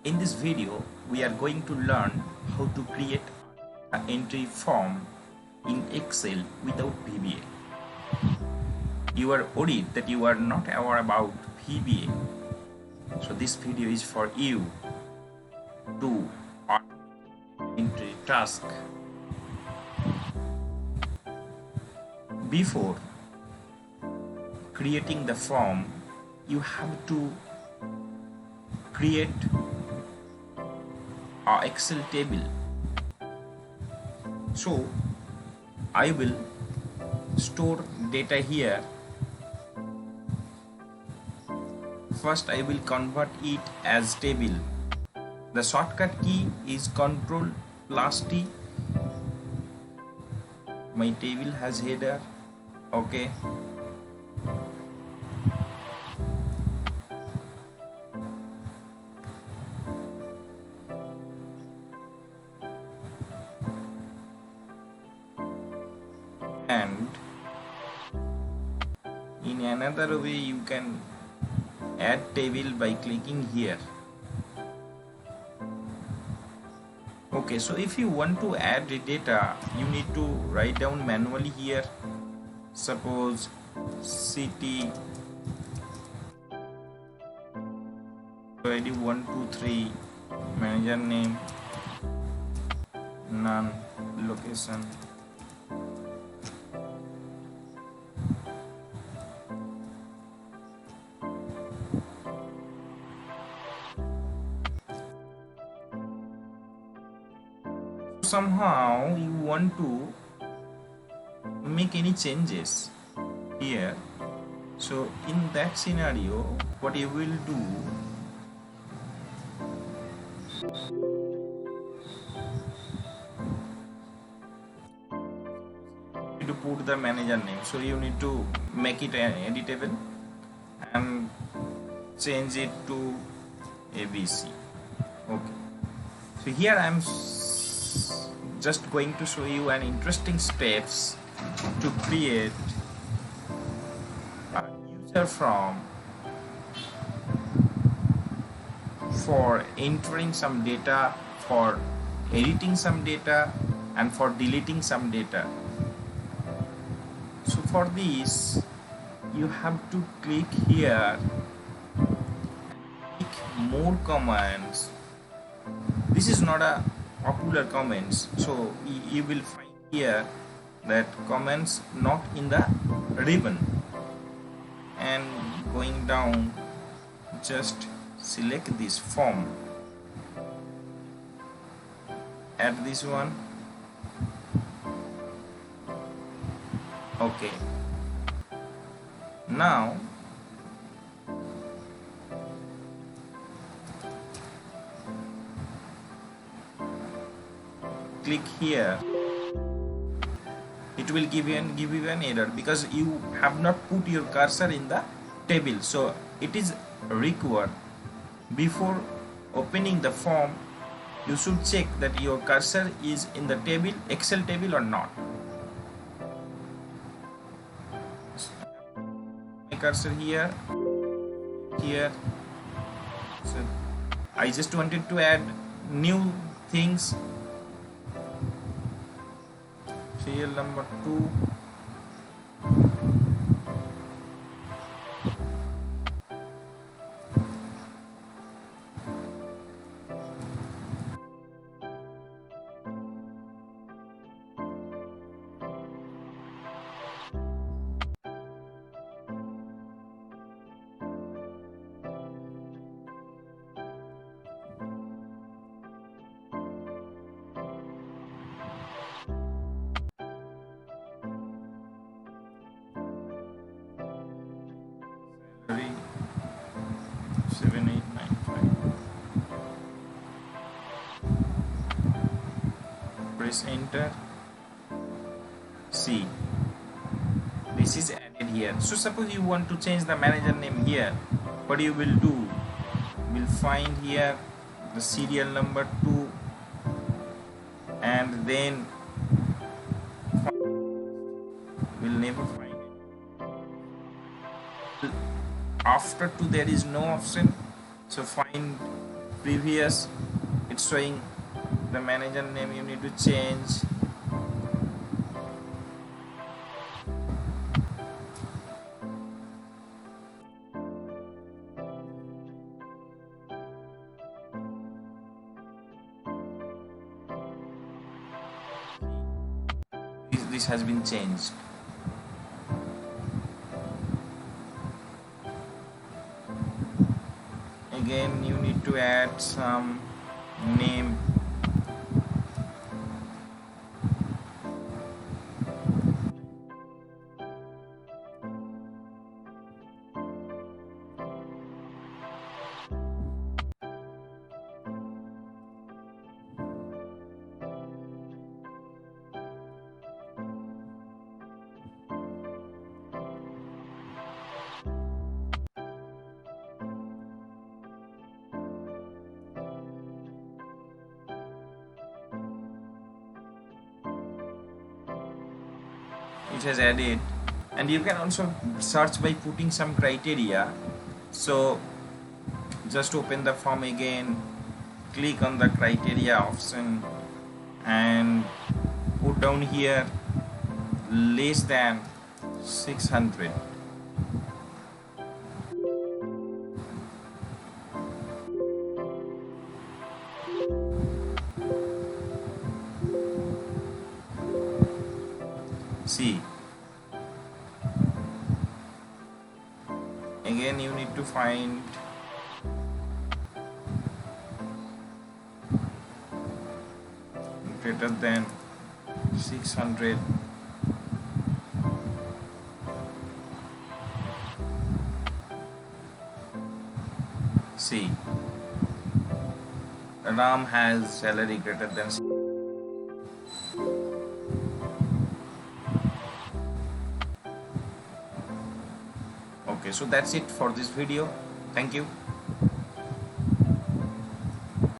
In this video, we are going to learn how to create an entry form in Excel without VBA. You are worried that you are not aware about VBA. So this video is for you to automate entry task. Before creating the form, you have to create an Excel table. So I will store data here. First I will convert it as table. The shortcut key is Ctrl+T. My table has header. Okay. And in another way you can add table by clicking here. Okay, so if you want to add the data, you need to write down manually here. Suppose city ID 1 2 3, manager name none, location somehow you want to make any changes here. So in that scenario, what you will do, to put the manager name, so you need to make it editable and change it to ABC. Okay, so here I am just going to show you an interesting steps to create a user form for entering some data, for editing some data, and for deleting some data. So for this you have to click here, click more commands. This is not a popular comments, so you will find here that comments not in the ribbon, and going down just select this form, add this one. Okay, now click here. It will give you an error because you have not put your cursor in the table. So it is required, before opening the form you should check that your cursor is in the table, Excel table, or not. My cursor here. So I just wanted to add new things. Serial number 2. Salary 7895. Press enter. See, this is added here. So suppose you want to change the manager name here, what you will do, you will find here the serial number 2 and then will never find it. After 2 there is no option, so find previous it's showing the manager name, you need to change. This has been changed. Again you need to add some name. It has added, and you can also search by putting some criteria. So just open the form again, click on the criteria option and put down here less than 600. See, again you need to find greater than 600. See, Ram has salary greater than. Okay, so that's it for this video. Thank you.